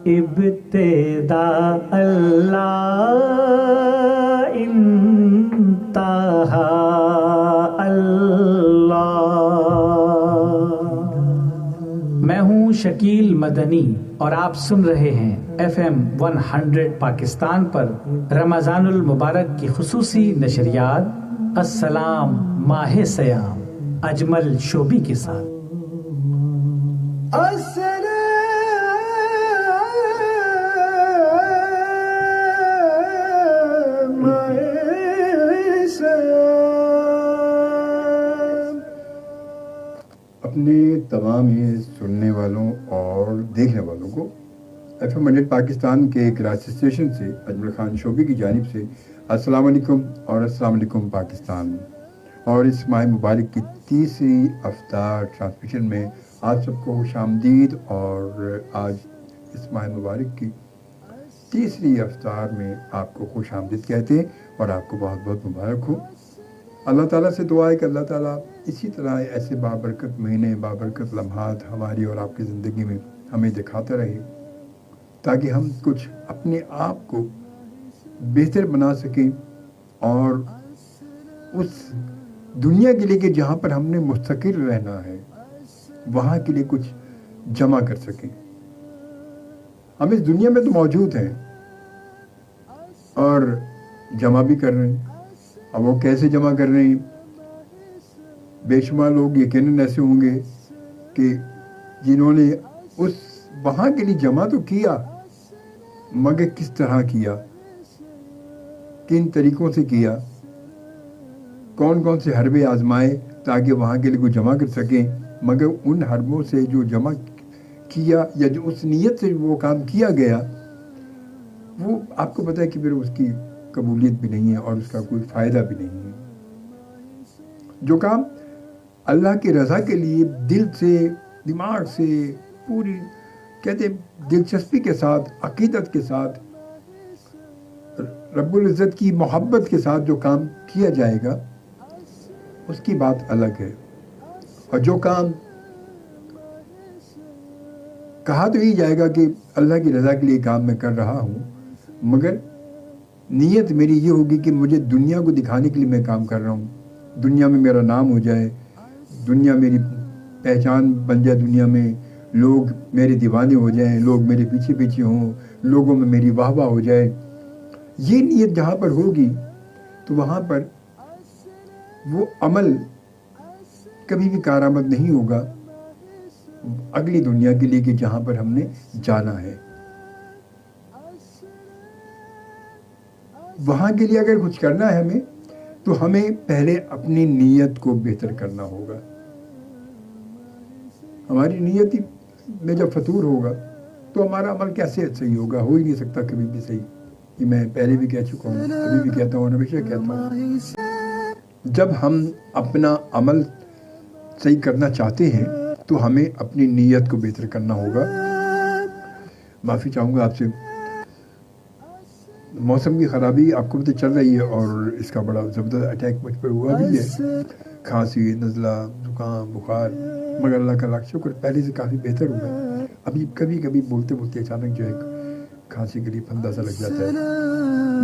ابتدا اللہ انتہا اللہ۔ میں ہوں شکیل مدنی اور آپ سن رہے ہیں FM 100 پاکستان پر رمضان المبارک کی خصوصی نشریات السلام ماہ سیام اجمل شوبی کے ساتھ۔ اپنے تمام یہ سننے والوں اور دیکھنے والوں کو FM 100 پاکستان کے کراچی اسٹیشن سے اجمل خان شوبی کی جانب سے السلام علیکم اور السلام علیکم پاکستان۔ اور اس ماہ مبارک کی تیسری افطار ٹرانسمیشن میں آپ سب کو خوش آمدید۔ اور آج اس ماہ مبارک کی تیسری افطار میں آپ کو خوش آمدید کہتے ہیں اور آپ کو بہت بہت مبارک ہو۔ اللہ تعالیٰ سے دعا ہے کہ اللہ تعالیٰ اسی طرح ایسے بابرکت مہینے بابرکت لمحات ہماری اور آپ کی زندگی میں ہمیں دکھاتا رہے، تاکہ ہم کچھ اپنے آپ کو بہتر بنا سکیں اور اس دنیا کے لیے کہ جہاں پر ہم نے مستقر رہنا ہے وہاں کے لیے کچھ جمع کر سکیں۔ ہم اس دنیا میں تو موجود ہیں اور جمع بھی کر رہے ہیں۔ اب وہ کیسے جمع کر رہے ہیں؟ بے شمار لوگ یقیناً ایسے ہوں گے کہ جنہوں نے اس وہاں کے لیے جمع تو کیا، مگر کس طرح کیا، کن طریقوں سے کیا، کون کون سے حربے آزمائے تاکہ وہاں کے لیے کوئی جمع کر سکیں، مگر ان حربوں سے جو جمع کیا یا جو اس نیت سے وہ کام کیا گیا وہ آپ کو پتہ ہے کہ پھر اس کی قبولیت بھی نہیں ہے اور اس کا کوئی فائدہ بھی نہیں ہے۔ جو کام اللہ کی رضا کے لیے دل سے دماغ سے پوری کہتے دلچسپی کے ساتھ عقیدت کے ساتھ رب العزت کی محبت کے ساتھ جو کام کیا جائے گا اس کی بات الگ ہے، اور جو کام کہا تو ہی جائے گا کہ اللہ کی رضا کے لیے کام میں کر رہا ہوں، مگر نیت میری یہ ہوگی کہ مجھے دنیا کو دکھانے کے لیے میں کام کر رہا ہوں، دنیا میں میرا نام ہو جائے، دنیا میری پہچان بن جائے، دنیا میں لوگ میرے دیوانے ہو جائیں، لوگ میرے پیچھے پیچھے ہوں، لوگوں میں میری واہ واہ ہو جائے۔ یہ نیت جہاں پر ہوگی تو وہاں پر وہ عمل کبھی بھی کارآمد نہیں ہوگا اگلی دنیا کے لیے کہ جہاں پر ہم نے جانا ہے۔ وہاں کے لیے اگر کچھ کرنا ہے ہمیں تو ہمیں پہلے اپنی نیت کو بہتر کرنا ہوگا۔ ہماری نیت میں جب فطور ہوگا تو ہمارا عمل کیسے صحیح ہوگا؟ ہو ہی نہیں سکتا کبھی بھی صحیح۔ یہ میں پہلے بھی کہہ چکا ہوں، ابھی بھی کہتا ہوں، ہمیشہ کہتا ہوں، جب ہم اپنا عمل صحیح کرنا چاہتے ہیں تو ہمیں اپنی نیت کو بہتر کرنا ہوگا۔ معافی چاہوں گا آپ سے، موسم کی خرابی آپ کو پتہ چل رہی ہے اور اس کا بڑا زبردست اٹیک مجھ پر ہوا بھی ہے، کھانسی، نزلہ، زکام، بخار، مگر اللہ کا لاکھ شکر پہلے سے کافی بہتر ہوا ہے۔ ابھی کبھی کبھی بولتے بولتے اچانک جو ہے کھانسی کے لیے پھندا سا لگ جاتا ہے۔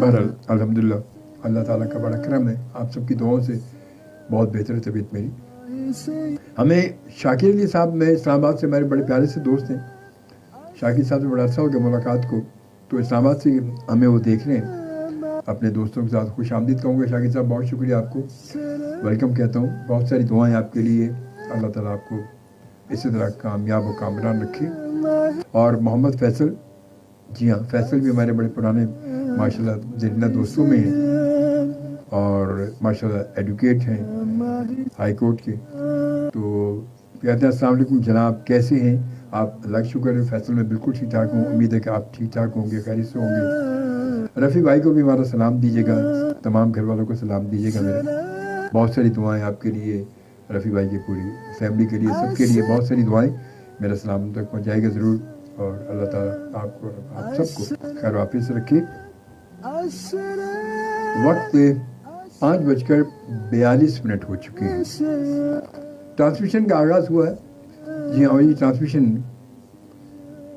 بہرحال الحمدللہ اللہ تعالیٰ کا بڑا کرم ہے، آپ سب کی دعاؤں سے بہت بہتر ہے طبیعت میری۔ ہمیں شاکر علی صاحب، میں اسلام آباد سے، میرے بڑے پیارے سے دوست ہیں، شاکر صاحب سے بڑا عرصہ ہو گیا ملاقات کو، تو اسلام آباد سے ہمیں وہ دیکھ رہے ہیں۔ اپنے دوستوں کے ساتھ خوش آمدید کہوں گا شاکر صاحب، بہت شکریہ، آپ کو ویلکم کہتا ہوں، بہت ساری دعائیں آپ کے لیے، اللہ تعالیٰ آپ کو اسی طرح کامیاب و کامران رکھے۔ اور محمد فیصل، جی ہاں فیصل بھی ہمارے بڑے پرانے ماشاءاللہ زندہ دوستوں میں ہیں اور ماشاءاللہ ایڈوکیٹ ہیں ہائی کورٹ کے، تو کہتے ہیں السلام علیکم جناب، کیسے ہیں آپ؟ اللہ کا شکر ہے فیصل میں بالکل ٹھیک ٹھاک ہوں، امید ہے کہ آپ ٹھیک ٹھاک ہوں گے، خیریت سے ہوں گے۔ رفیع بھائی کو بھی ہمارا سلام دیجیے گا، تمام گھر والوں کو سلام دیجیے گا میرے، بہت ساری دعائیں آپ کے لیے، رفیع بھائی کی پوری فیملی کے لیے، سب کے لیے بہت ساری دعائیں، میرا سلام تک پہنچائے گا ضرور، اور اللہ تعالیٰ آپ کو آپ سب کو خیر وافیت سے رکھے۔ وقت 5:42 ہو چکے ہیں، ٹرانسمیشن کا آغاز ہوا ہے۔ جی ہاں، یہ ٹرانسمیشن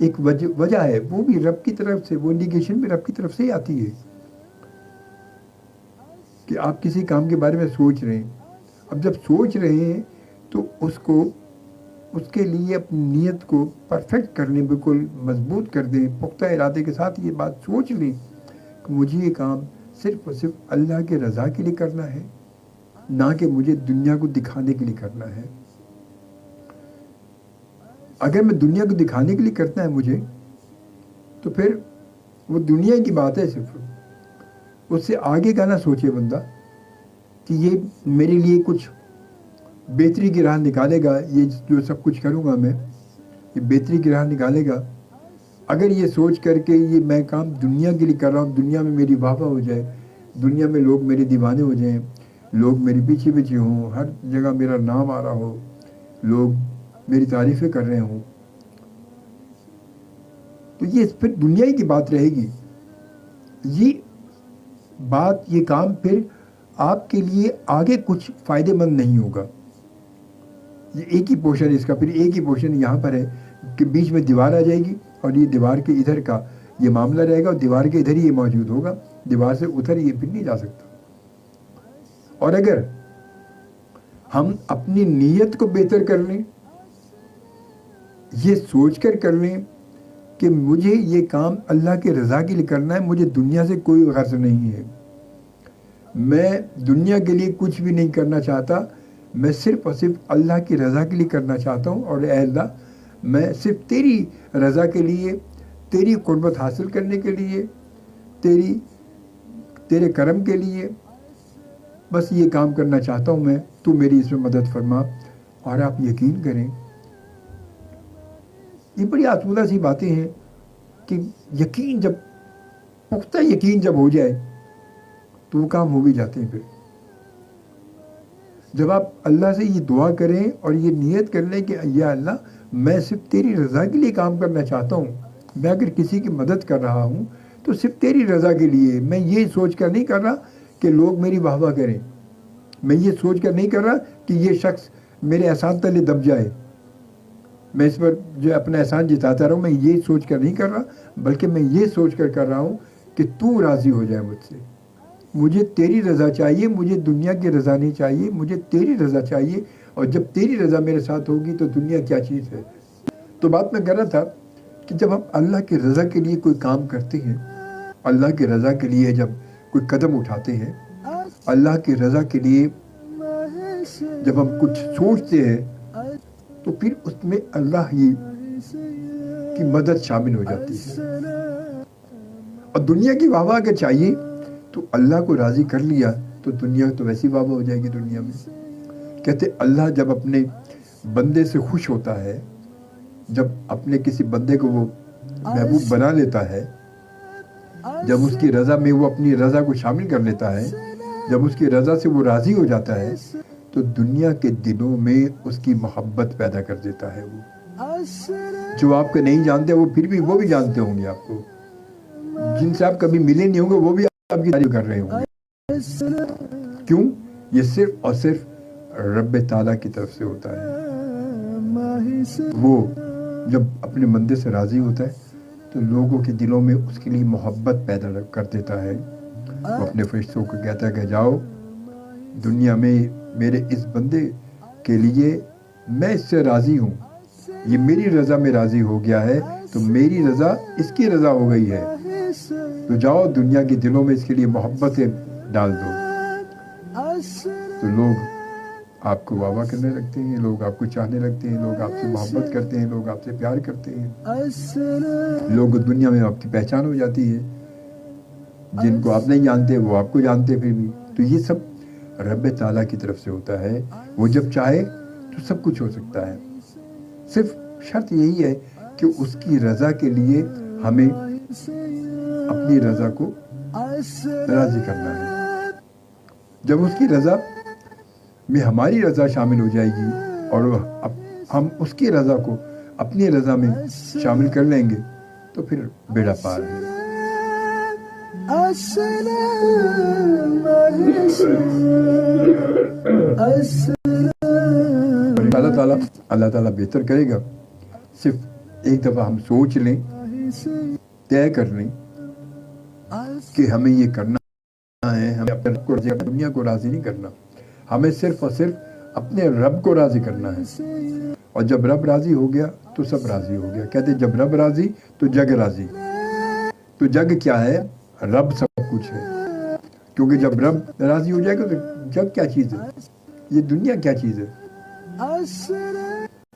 ایک وجہ ہے، وہ بھی رب کی طرف سے، وہ انڈیکیشن بھی رب کی طرف سے ہی آتی ہے کہ آپ کسی کام کے بارے میں سوچ رہے ہیں. اب جب سوچ رہے ہیں تو اس کے لیے اپنی نیت کو پرفیکٹ کر لیں، بالکل مضبوط کر دیں، پختہ ارادے کے ساتھ یہ بات سوچ لیں کہ مجھے یہ کام صرف اور صرف اللہ کے رضا کے لیے کرنا ہے، نہ کہ مجھے دنیا کو دکھانے کے لیے کرنا ہے. اگر میں دنیا کو دکھانے کے لیے کرتا ہے مجھے، تو پھر وہ دنیا کی بات ہے صرف. اس سے آگے کا نہ سوچے بندہ کہ یہ میرے لیے کچھ بہتری کی راہ نکالے گا، یہ جو سب کچھ کروں گا میں، یہ بہتری کی راہ نکالے گا. اگر یہ سوچ کر کے یہ میں کام دنیا کے لیے کر رہا ہوں، دنیا میں میری واہ واہ ہو جائے، دنیا میں لوگ میرے دیوانے ہو جائیں، لوگ میری پیچھے پیچھے ہوں، ہر جگہ میرا نام آ رہا ہو، لوگ میری تعریفیں کر رہے ہوں، تو یہ پھر دنیا ہی کی بات رہے گی. یہ کام پھر آپ کے لیے آگے کچھ فائدے مند نہیں ہوگا. یہ ایک ہی پورشن اس کا، پھر ایک ہی پورشن یہاں پر ہے کہ بیچ میں دیوار آ جائے گی اور یہ دیوار کے ادھر کا یہ معاملہ رہے گا، اور دیوار کے ادھر ہی یہ موجود ہوگا، دیوار سے ادھر یہ پھر نہیں جا سکتا. اور اگر ہم اپنی نیت کو بہتر کر لیں، یہ سوچ کر کر لیں کہ مجھے یہ کام اللہ کے رضا کے لیے کرنا ہے، مجھے دنیا سے کوئی غرض نہیں ہے، میں دنیا کے لیے کچھ بھی نہیں کرنا چاہتا، میں صرف اور صرف اللہ کی رضا کے لیے کرنا چاہتا ہوں. اور اے اللہ، میں صرف تیری رضا کے لیے، تیری قربت حاصل کرنے کے لیے، تیرے کرم کے لیے بس یہ کام کرنا چاہتا ہوں میں، تو میری اس میں مدد فرما. اور آپ یقین کریں، یہ بڑی آسودہ سی باتیں ہیں کہ یقین جب پختہ یقین جب ہو جائے تو وہ کام ہو بھی جاتے ہیں. پھر جب آپ اللہ سے یہ دعا کریں اور یہ نیت کر لیں کہ یا اللہ، میں صرف تیری رضا کے لیے کام کرنا چاہتا ہوں، میں اگر کسی کی مدد کر رہا ہوں تو صرف تیری رضا کے لیے، میں یہ سوچ کر نہیں کر رہا کہ لوگ میری واہ واہ کریں، میں یہ سوچ کر نہیں کر رہا کہ یہ شخص میرے احسان تلے دب جائے، میں اس پر جو اپنا احسان جتاتا رہوں، میں یہ سوچ کر نہیں کر رہا، بلکہ میں یہ سوچ کر رہا ہوں کہ تو راضی ہو جائے مجھ سے. مجھے تیری رضا چاہیے، مجھے دنیا کی رضا نہیں چاہیے، مجھے تیری رضا چاہیے. اور جب تیری رضا میرے ساتھ ہوگی تو دنیا کیا چیز ہے. تو بات میں کر رہا تھا کہ جب ہم اللہ کی رضا کے لیے کوئی کام کرتے ہیں، اللہ کی رضا کے لیے جب کوئی قدم اٹھاتے ہیں، اللہ کی رضا کے لیے جب ہم کچھ سوچتے ہیں، تو پھر اس میں اللہ ہی کی مدد شامل ہو جاتی ہے. اور دنیا کی واہ واہ اگر چاہیے تو اللہ کو راضی کر لیا تو دنیا تو ویسی واہ واہ ہو جائے گی. دنیا میں کہتے اللہ جب اپنے بندے سے خوش ہوتا ہے، جب اپنے کسی بندے کو وہ محبوب بنا لیتا ہے، جب اس کی رضا میں وہ اپنی رضا کو شامل کر لیتا ہے، جب اس کی رضا سے وہ راضی ہو جاتا ہے، تو دنیا کے دلوں میں اس کی محبت پیدا کر دیتا ہے. وہ جو آپ کو نہیں جانتے وہ پھر بھی وہ بھی جانتے ہوں گے آپ کو، جن سے آپ کبھی ملے نہیں ہوں گے وہ بھی آپ کی تعریف کر رہے ہوں گے. کیوں؟ یہ صرف اور صرف رب تعالیٰ کی طرف سے ہوتا ہے. وہ جب اپنے بندے سے راضی ہوتا ہے تو لوگوں کے دلوں میں اس کے لیے محبت پیدا کر دیتا ہے. وہ اپنے فرشتوں کو کہتا ہے کہ جاؤ دنیا میں میرے اس بندے کے لیے میں اس سے راضی ہوں، یہ میری رضا میں راضی ہو گیا ہے تو میری رضا اس کی رضا ہو گئی ہے، تو جاؤ دنیا کے دلوں میں اس کے لیے محبتیں ڈال دو. تو لوگ آپ کو واہ واہ کرنے لگتے ہیں، لوگ آپ کو چاہنے لگتے ہیں، لوگ آپ سے محبت کرتے ہیں، لوگ آپ سے پیار کرتے ہیں، لوگ دنیا میں آپ کی پہچان ہو جاتی ہے. جن کو آپ نہیں جانتے وہ آپ کو جانتے پھر بھی. تو یہ سب رب تعالیٰ کی طرف سے ہوتا ہے. وہ جب چاہے تو سب کچھ ہو سکتا ہے. صرف شرط یہی ہے کہ اس کی رضا کے لیے ہمیں اپنی رضا کو راضی کرنا ہے. جب اس کی رضا میں ہماری رضا شامل ہو جائے گی اور ہم اس کی رضا کو اپنی رضا میں شامل کر لیں گے تو پھر بیڑا پار ہے. اللہ تعالیٰ بہتر کرے گا. صرف ایک دفعہ ہم سوچ لیں، طے کر لیں کہ ہمیں یہ کرنا ہے، ہمیں اپنے رب کو راضی، دنیا کو راضی نہیں کرنا، ہمیں صرف اور صرف اپنے رب کو راضی کرنا ہے. اور جب رب راضی ہو گیا تو سب راضی ہو گیا. کہتے جب رب راضی تو جگ راضی. تو جگ کیا ہے؟ رب سب کچھ ہے. کیونکہ جب رب راضی ہو جائے گا تو جگ کیا چیز ہے، یہ دنیا کیا چیز ہے،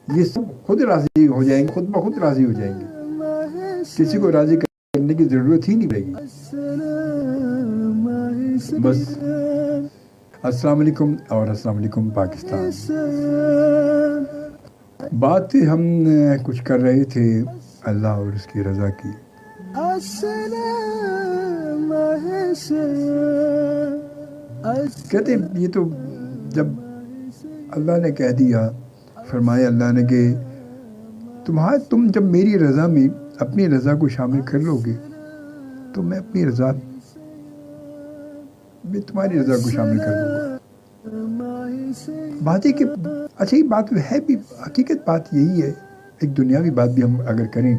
یہ سب خود راضی ہو جائیں گے، خود بخود راضی ہو جائیں گے. کسی کو راضی کرنے کی ضرورت ہی نہیں پڑے گی. بس السلام علیکم اور السلام علیکم پاکستان. بات ہم کچھ کر رہے تھے اللہ اور اس کی رضا کی. کہتے یہ تو جب اللہ نے کہہ دیا، فرمایا اللہ نے کہ تم جب میری رضا میں اپنی رضا کو شامل کر لو گے تو میں اپنی رضا میں تمہاری رضا کو شامل کر لوں گا. بات ہے کہ اچھا، یہ بات ہے بھی، حقیقت بات یہی ہے. ایک دنیاوی بات بھی ہم اگر کریں،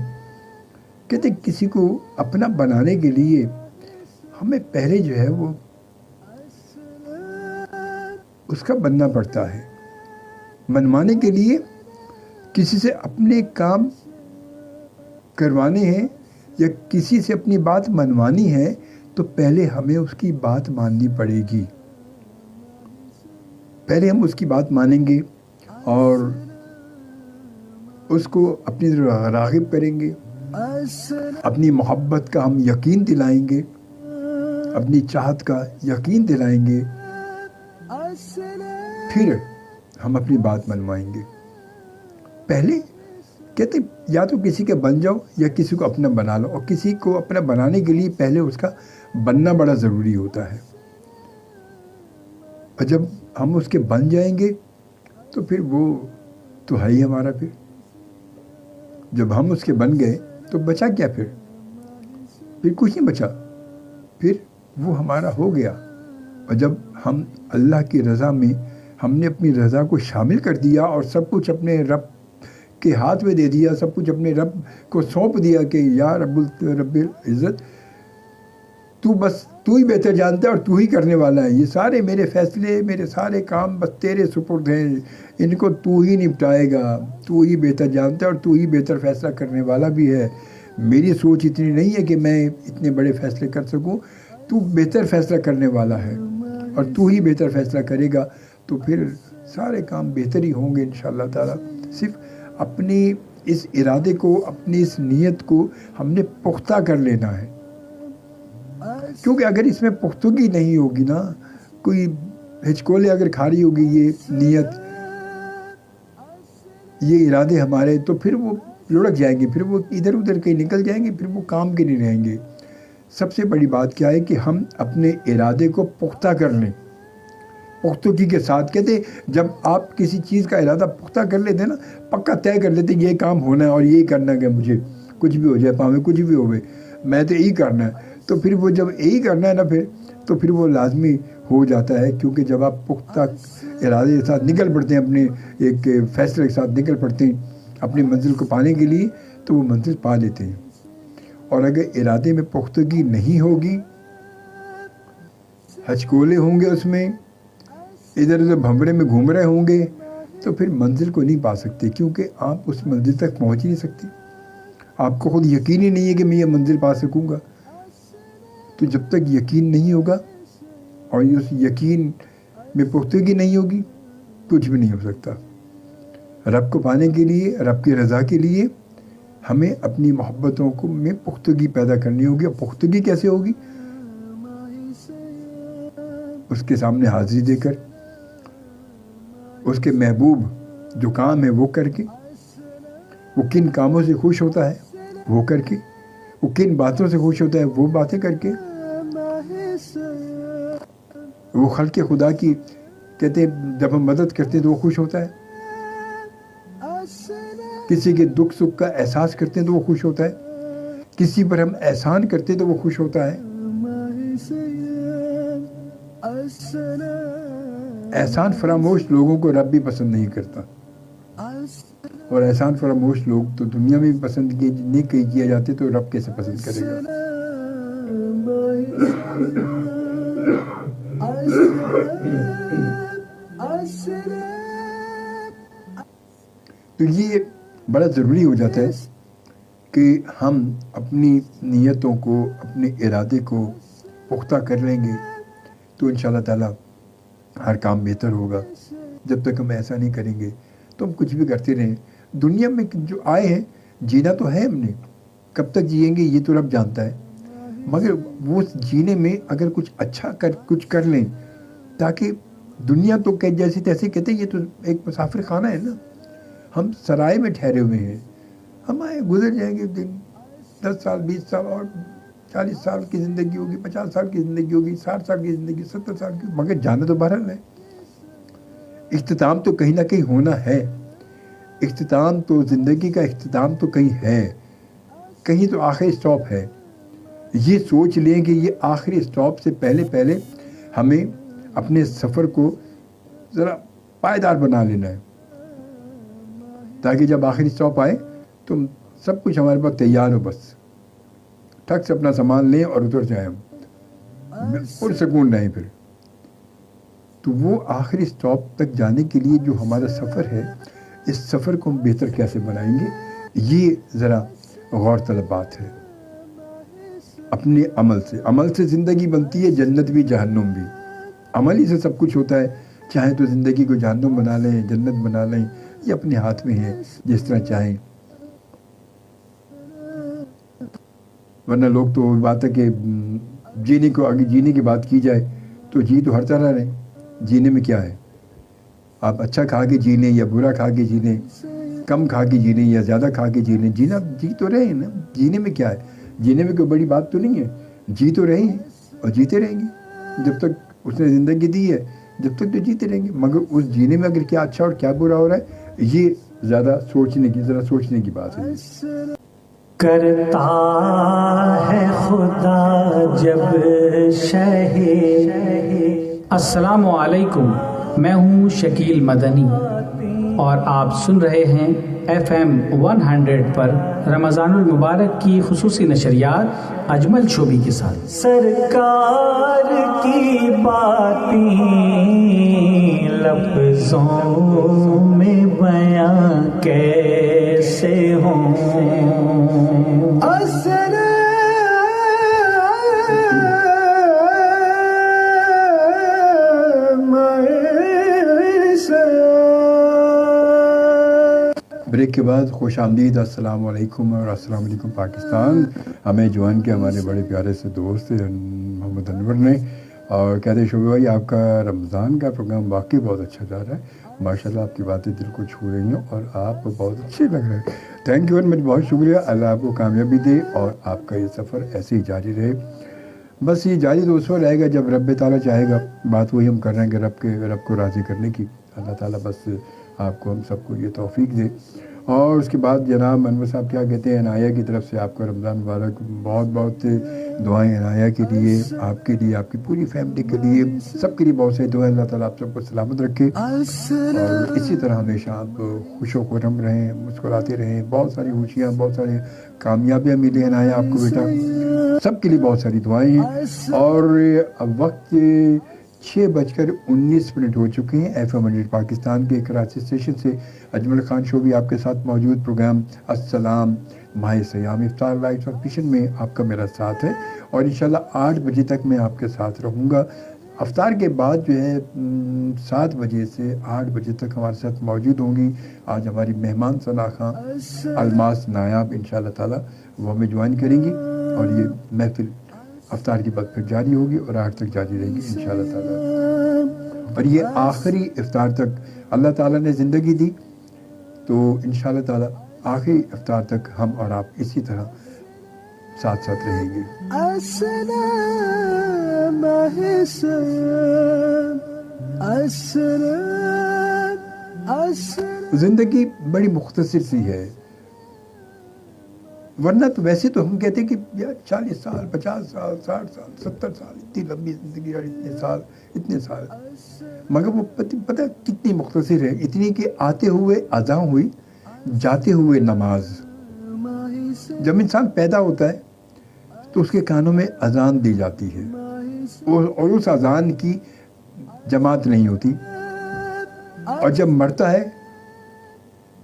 کہتے کسی کو اپنا بنانے کے لیے ہمیں پہلے جو ہے وہ اس کا بننا پڑتا ہے. منوانے کے لیے کسی سے اپنے کام کروانے ہیں یا کسی سے اپنی بات منوانی ہے تو پہلے ہمیں اس کی بات ماننی پڑے گی. پہلے ہم اس کی بات مانیں گے اور اس کو اپنی طرف راغب کریں گے، اپنی محبت کا ہم یقین دلائیں گے، اپنی چاہت کا یقین دلائیں گے، پھر ہم اپنی بات منوائیں گے. پہلے کہتے یا تو کسی کے بن جاؤ یا کسی کو اپنا بنا لو، اور کسی کو اپنا بنانے کے لیے پہلے اس کا بننا بڑا ضروری ہوتا ہے. اور جب ہم اس کے بن جائیں گے تو پھر وہ تو ہے ہی ہمارا. پھر جب ہم اس کے بن گئے تو بچا کیا؟ پھر کچھ نہیں بچا، پھر وہ ہمارا ہو گیا. اور جب ہم اللہ کی رضا میں ہم نے اپنی رضا کو شامل کر دیا اور سب کچھ اپنے رب کے ہاتھ میں دے دیا، سب کچھ اپنے رب کو سونپ دیا کہ یا رب العزت تو ہی بہتر جانتا ہے اور تو ہی کرنے والا ہے. یہ سارے میرے فیصلے، میرے سارے کام بس تیرے سپرد ہیں، ان کو تو ہی نپٹائے گا. تو ہی بہتر جانتا ہے اور تو ہی بہتر فیصلہ کرنے والا بھی ہے. میری سوچ اتنی نہیں ہے کہ میں اتنے بڑے فیصلے کر سکوں. تو بہتر فیصلہ کرنے والا ہے اور تو ہی بہتر فیصلہ کرے گا تو پھر سارے کام بہتر ہی ہوں گے انشاءاللہ تعالیٰ. صرف اپنی اس ارادے کو، اپنی اس نیت کو ہم نے پختہ کر لینا ہے. کیونکہ اگر اس میں پختگی نہیں ہوگی نا، کوئی ہچکولے اگر کھا رہی ہوگی یہ نیت، یہ ارادے ہمارے، تو پھر وہ لڑک جائیں گے، پھر وہ ادھر ادھر کہیں نکل جائیں گے، پھر وہ کام کے نہیں رہیں گے. سب سے بڑی بات کیا ہے کہ ہم اپنے ارادے کو پختہ کر لیں، پختگی کے ساتھ. کہتے جب آپ کسی چیز کا ارادہ پختہ کر لیتے ہیں نا، پکا طے کر لیتے یہ کام ہونا ہے اور یہی کرنا ہے، کہ مجھے کچھ بھی ہو جائے، پاویں کچھ بھی ہوئے میں تو یہی کرنا ہے. تو پھر وہ جب یہی کرنا ہے نا پھر وہ لازمی ہو جاتا ہے. کیونکہ جب آپ پختہ ارادے کے ساتھ نکل پڑتے ہیں، اپنے ایک فیصلے کے ساتھ نکل پڑتے ہیں اپنی منزل کو پانے کے لیے، تو وہ منزل پا لیتے ہیں. اور اگر ارادے میں پختگی نہیں ہوگی، ہچکولے ہوں گے، اس میں ادھر ادھر بھنبرے میں گھوم رہے ہوں گے، تو پھر منزل کو نہیں پا سکتے. کیونکہ آپ اس منزل تک پہنچ ہی نہیں سکتے. آپ کو خود یقین ہی نہیں ہے کہ میں یہ منزل پا سکوں گا. تو جب تک یقین نہیں ہوگا اور اس یقین میں پختگی نہیں ہوگی، کچھ بھی نہیں ہو سکتا. رب کو پانے کے لیے، رب کی رضا کے لیے ہمیں اپنی محبتوں کو میں پختگی پیدا کرنی ہوگی. اور پختگی کیسے ہوگی؟ اس کے سامنے حاضری دے کر، اس کے محبوب جو کام ہے وہ کر کے، وہ کن کاموں سے خوش ہوتا ہے وہ کر کے، وہ کن باتوں سے خوش ہوتا ہے وہ باتیں کر کے. وہ خلق خدا کی کہتے ہیں جب ہم مدد کرتے ہیں تو وہ خوش ہوتا ہے. کسی کے دکھ سکھ کا احساس کرتے ہیں تو وہ خوش ہوتا ہے. کسی پر ہم احسان کرتے ہیں تو وہ خوش ہوتا ہے. احسان فراموش لوگوں کو رب بھی پسند نہیں کرتا. اور احسان فراموش لوگ تو دنیا میں بھی پسند نہیں کیے جاتے تو رب کیسے پسند کرے گا؟ تو یہ بڑا ضروری ہو جاتا ہے کہ ہم اپنی نیتوں کو، اپنے ارادے کو پختہ کر لیں گے تو انشاءاللہ تعالی ہر کام بہتر ہوگا۔ جب تک ہم ایسا نہیں کریں گے تو ہم کچھ بھی کرتے رہیں۔ دنیا میں جو آئے ہیں جینا تو ہے ہم نے، کب تک جئیں گے یہ تو رب جانتا ہے، مگر وہ جینے میں اگر کچھ اچھا کچھ کر لیں، تاکہ دنیا تو جیسے تیسے کہتے ہیں یہ تو ایک مسافر خانہ ہے نا، ہم سرائے میں ٹھہرے ہوئے ہیں، ہم آئے گزر جائیں گے، 10 سال 20 سال اور 40 سال کی زندگی ہوگی، 50 سال کی زندگی ہوگی، 60 سال کی زندگی، 70 سال کی، مگر جانا تو بہرحال ہے۔ اختتام تو کہیں نہ کہیں ہونا ہے، اختتام تو زندگی کا اختتام تو کہیں ہے، کہیں تو آخری سٹاپ ہے۔ یہ سوچ لیں کہ یہ آخری سٹاپ سے پہلے ہمیں اپنے سفر کو ذرا پائیدار بنا لینا ہے، تاکہ جب آخری سٹاپ آئے تو سب کچھ ہمارے پاس تیار ہو، بس ٹھک سے اپنا سامان لیں اور اتر جائیں، ہم پرسکون رہیں۔ پھر تو وہ آخری سٹاپ تک جانے کے لیے جو ہمارا سفر ہے، اس سفر کو ہم بہتر کیسے بنائیں گے، یہ ذرا غور طلب بات ہے۔ اپنے عمل سے زندگی بنتی ہے، جنت بھی جہنم بھی، عمل ہی سے سب کچھ ہوتا ہے۔ چاہیں تو زندگی کو جہنم بنا لیں، جنت بنا لیں، یہ اپنے ہاتھ میں ہے، جس طرح چاہیں۔ ورنہ لوگ تو بات ہے کہ جینے کی بات کی جائے تو جی تو ہر طرح رہیں، جینے میں کیا ہے؟ آپ اچھا کھا کے جی لیں یا برا کھا کے جی لیں، کم کھا کے جی لیں یا زیادہ کھا کے جی لیں، جینا جی تو رہے نا، جینے میں کیا ہے؟ جینے میں کوئی بڑی بات تو نہیں ہے، جی تو رہے ہیں اور جیتے رہیں گے جب تک اس نے زندگی دی ہے، جب تک تو جیتے رہیں گے۔ مگر اس جینے میں اگر کیا اچھا اور کیا برا ہو رہا ہے، یہ ذرا سوچنے کی بات ہے۔ کرتا ہے خدا جب شہ۔ السلام علیکم، میں ہوں شکیل مدنی اور آپ سن رہے ہیں FM 100 پر رمضان المبارک کی خصوصی نشریات اجمل شوبی کے ساتھ۔ سرکار کی باتیں لفظوں میں بیاں کیسے ہوں، بریک کے بعد خوش آمدید، السلام علیکم اور السلام علیکم پاکستان۔ ہمیں جوان کے ہمارے بڑے پیارے سے دوست محمد انور نے اور کہتے ہیں شعبہ بھائی آپ کا رمضان کا پروگرام واقعی بہت اچھا جا رہا ہے، ماشاءاللہ آپ کی باتیں دل کو چھو رہی ہیں اور آپ کو بہت اچھے لگ رہے ہیں۔ تھینک یو ویری مچ، بہت شکریہ، اللہ آپ کو کامیابی دے اور آپ کا یہ سفر ایسے ہی جاری رہے۔ بس یہ جاری تو اس وقت رہے گا جب رب تعالیٰ چاہے گا، بات وہی ہم کر رہے ہیں کہ رب کو راضی کرنے کی، اللہ تعالیٰ بس آپ کو ہم سب کو یہ توفیق دے۔ اور اس کے بعد جناب انور صاحب کیا کہتے ہیں، عنایہ کی طرف سے آپ کو رمضان مبارک، بہت بہت دعائیں عنایہ کے لیے، آپ کے لیے، آپ کی پوری فیملی کے لیے، سب کے لیے بہت ساری دعائیں، اللہ تعالیٰ آپ سب کو سلامت رکھے اور اسی طرح ہمیشہ آپ خوش و خرم رہیں، مسکراتے رہیں، بہت ساری خوشیاں، بہت ساری کامیابیاں ملیں عنایہ آپ کو بیٹا، سب کے لیے بہت ساری دعائیں ہیں۔ اور اب وقت 6:19 ہو چکے ہیں۔ FM 100 پاکستان کے کراچی اسٹیشن سے اجمل خان شو بھی آپ کے ساتھ موجود، پروگرام السلام ماہ سیام افطار لائیو ٹرانسمیشن میں آپ کا میرا ساتھ ہے اور انشاءاللہ 8 بجے تک میں آپ کے ساتھ رہوں گا۔ افطار کے بعد جو ہے 7 بجے سے 8 بجے تک ہمارے ساتھ موجود ہوں گی آج ہماری مہمان ثنا خان الماس نایاب، انشاءاللہ تعالی وہ ہمیں جوائن کریں گی اور یہ محفل افطار کے بعد پھر جاری ہوگی اور 8 تک جاری رہے گی انشاءاللہ تعالی۔ اور یہ آخری افطار تک اللہ تعالیٰ نے زندگی دی تو انشاءاللہ تعالی آخری افطار تک ہم اور آپ اسی طرح ساتھ رہیں گے۔ زندگی بڑی مختصر سی ہے، ورنہ تو ویسے تو ہم کہتے ہیں کہ یار 40 سال 50 سال 60 سال 70 سال اتنی لمبی زندگی اور اتنے سال، مگر وہ پتہ کتنی مختصر ہے، اتنی کہ آتے ہوئے اذاں ہوئی جاتے ہوئے نماز. جب انسان پیدا ہوتا ہے تو اس کے کانوں میں اذان دی جاتی ہے اور اس اذان کی جماعت نہیں ہوتی, اور جب مرتا ہے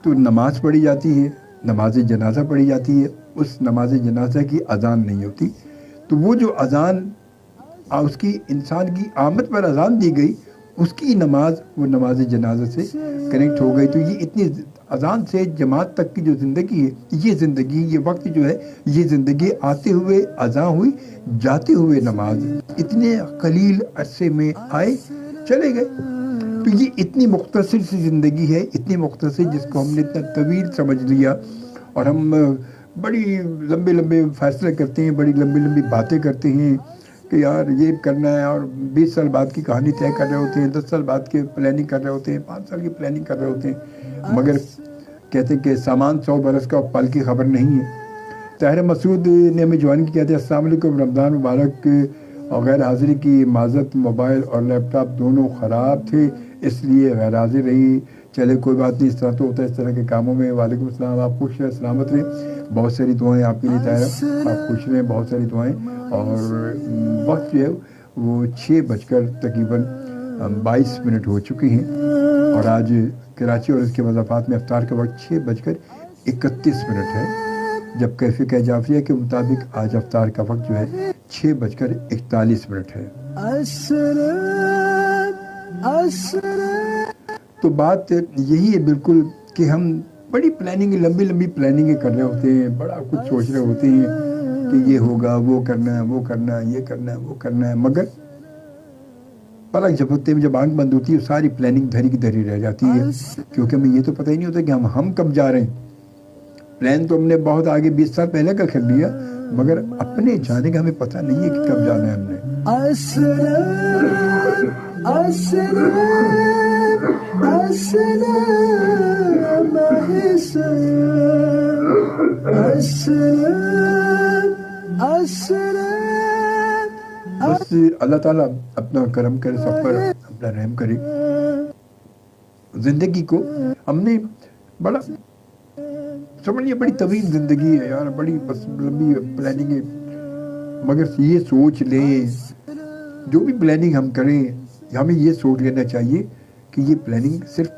تو نماز پڑھی جاتی ہے, نماز جنازہ پڑھی جاتی ہے, اس نماز جنازہ کی اذان نہیں ہوتی. تو وہ جو اذان اس کی انسان کی آمد پر اذان دی گئی, اس کی نماز وہ نماز جنازہ سے کنیکٹ ہو گئی. تو یہ اتنی اذان سے جماعت تک کی جو زندگی ہے, یہ زندگی, یہ وقت جو ہے, یہ زندگی آتے ہوئے اذان ہوئی, جاتے ہوئے نماز, اتنے قلیل عرصے میں آئے چلے گئے. تو یہ اتنی مختصر سی زندگی ہے, اتنی مختصر, جس کو ہم نے اتنا طویل سمجھ لیا, اور ہم بڑی لمبے لمبے فیصلے کرتے ہیں, بڑی لمبی لمبی باتیں کرتے ہیں کہ یار یہ کرنا ہے, اور 20 سال بعد کی کہانی طے کر رہے ہوتے ہیں, 10 سال بعد کے پلاننگ کر رہے ہوتے ہیں, 5 سال کی پلاننگ کر رہے ہوتے ہیں, مگر کہتے ہیں کہ سامان 100 برس کا پل کی خبر نہیں ہے. طاہر مسعود نے ہمیں جوائن کی, کہتے ہیں السلام علیکم, رمضان مبارک, اور غیر حاضری کی معذرت, موبائل اور لیپ ٹاپ دونوں خراب تھے اس لیے غیر حاضر رہی. چلے کوئی بات نہیں, اس طرح تو ہوتا ہے اس طرح کے کاموں میں. وعلیکم السلام, آپ خوش رہیں, سلامت رہیں, بہت ساری دعائیں آپ کے لیے طاہرہ, آپ خوش رہیں, بہت ساری دعائیں. اور وقت جو ہے وہ 6 تقریباً 22 منٹ ہو چکی ہیں, اور آج کراچی اور اس کے مضافات میں افطار کا وقت 6:31 ہے, جب کیفیہ جعفریہ کے مطابق آج افطار کا وقت جو ہے 6:41 ہے. تو بات یہی ہے بالکل کہ ہم بڑی پلاننگ, لمبی لمبی پلاننگیں کر رہے ہوتے ہیں, بڑا کچھ سوچ رہے ہوتے ہیں کہ یہ ہوگا, وہ کرنا ہے, وہ کرنا ہے, یہ کرنا ہے, وہ کرنا ہے, مگر پلک جھپکتے میں جب آنکھ بند ہوتی ہے ساری پلاننگ دھری کی دھری رہ جاتی ہے, کیونکہ ہمیں یہ تو پتہ ہی نہیں ہوتا کہ ہم کب جا رہے ہیں. پلان تو ہم نے بہت آگے 20 سال پہلے کا کر لیا, مگر اپنے جانے کا ہمیں پتہ نہیں ہے کہ کب جانا ہے ہم نے. بس اللہ تعالیٰ اپنا کرم کرے, سب پر اپنا رحم کرے. زندگی کو ہم نے بڑا سمجھیے, بڑی طویل زندگی ہے یار, بڑی بس لمبی پلاننگ ہے, مگر یہ سوچ لیں جو بھی پلاننگ ہم کریں, ہمیں یہ سوچ لینا چاہیے کہ یہ پلاننگ صرف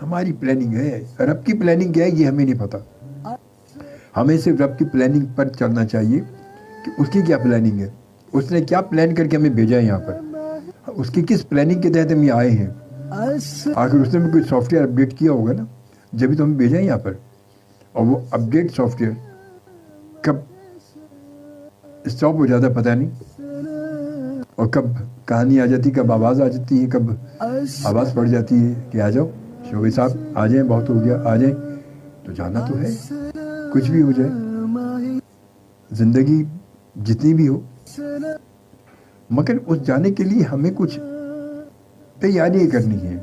ہماری پلاننگ ہے, رب کی پلاننگ کیا ہے یہ ہمیں نہیں پتہ. ہمیں صرف رب کی پلاننگ پر چلنا چاہیے کہ اس کی کیا پلاننگ ہے, اس نے کیا پلان کر کے ہمیں بھیجا ہے یہاں پر, اس کی کس پلاننگ کے تحت ہم یہ آئے ہیں. آخر اس نے بھی کوئی سافٹ ویئر اپڈیٹ کیا ہوگا نا, جبھی تو ہمیں بھیجا ہے یہاں پر. اور وہ اپڈیٹ سافٹ ویئر کب اسٹاپ ہو جاتا پتہ نہیں, اور کب کہانی آ جاتی, کب آواز آ جاتی ہے, کب آواز پڑ جاتی ہے کہ آ جاؤ شعبے صاحب آ جائیں, بہت ہو گیا, آ جائیں. تو جانا تو ہے, کچھ بھی ہو جائے, زندگی جتنی بھی ہو, مگر اس جانے کے لیے ہمیں کچھ تیاریاں کرنی ہیں,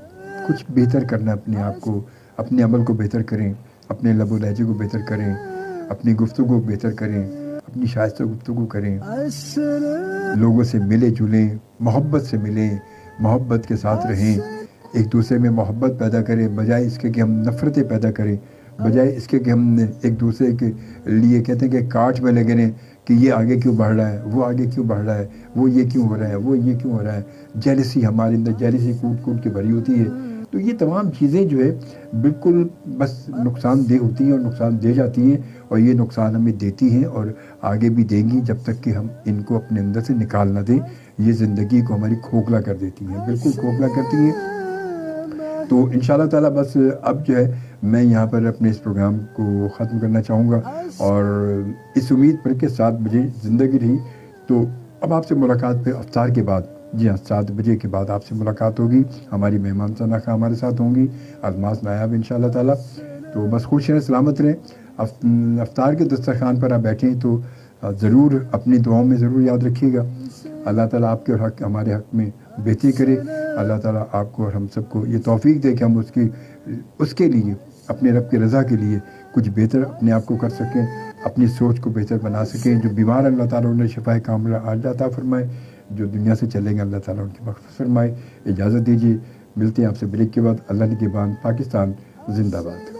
کچھ بہتر کرنا اپنے آپ کو, اپنے عمل کو بہتر کریں, اپنے لب و لہجے کو بہتر کریں, اپنی گفتگو کو بہتر کریں, اپنی شائستہ گفتگو کریں, لوگوں سے ملے جلیں, محبت سے ملیں, محبت کے ساتھ رہیں, ایک دوسرے میں محبت پیدا کریں, بجائے اس کے کہ ہم نفرتیں پیدا کریں, بجائے اس کے کہ ہم ایک دوسرے کے لیے کہتے ہیں کہ کاٹ میں لگے رہیں کہ یہ آگے کیوں بڑھ رہا ہے, وہ آگے کیوں بڑھ رہا ہے, وہ یہ کیوں ہو رہا ہے, وہ یہ کیوں ہو رہا ہے. جیلسی ہمارے اندر, جیلسی کوٹ کوٹ کے بھری ہوتی ہے. تو یہ تمام چیزیں جو ہے بالکل بس نقصان دہ ہوتی ہیں اور نقصان دے جاتی ہیں, اور یہ نقصان ہمیں دیتی ہیں اور آگے بھی دیں گی جب تک کہ ہم ان کو اپنے اندر سے نکال نہ دیں. یہ زندگی کو ہماری کھوکھلا کر دیتی ہیں, بالکل کھوکھلا کرتی ہیں. تو انشاءاللہ تعالیٰ بس اب جو ہے میں یہاں پر اپنے اس پروگرام کو ختم کرنا چاہوں گا, اور اس امید پر کہ 7 بجے زندگی رہی. تو اب آپ سے ملاقات پہ افطار کے بعد, جی ہاں 7 بجے کے بعد آپ سے ملاقات ہوگی. ہماری مہمان ثنا ہمارے ساتھ ہوں گی, الماس نایاب انشاءاللہ تعالیٰ. تو بس خوش رہیں, سلامت رہیں. افطار کے دسترخوان پر آپ بیٹھیں تو ضرور اپنی دعاؤں میں ضرور یاد رکھیے گا. اللہ تعالیٰ آپ کے حق, ہمارے حق میں بہتری کرے. اللہ تعالیٰ آپ کو اور ہم سب کو یہ توفیق دے کہ ہم اس کے لیے, اپنے رب کی رضا کے لیے کچھ بہتر اپنے آپ کو کر سکیں, اپنی سوچ کو بہتر بنا سکیں. جو بیمار اللہ تعالیٰ انہیں شفائے کاملہ عاجلہ عطا فرمائے, جو دنیا سے چلیں گے اللہ تعالیٰ ان کی مغفرت فرمائے. اجازت دیجیے, ملتے ہیں آپ سے بریک کے بعد. اللہ نگہبان. پاکستان زندہ باد.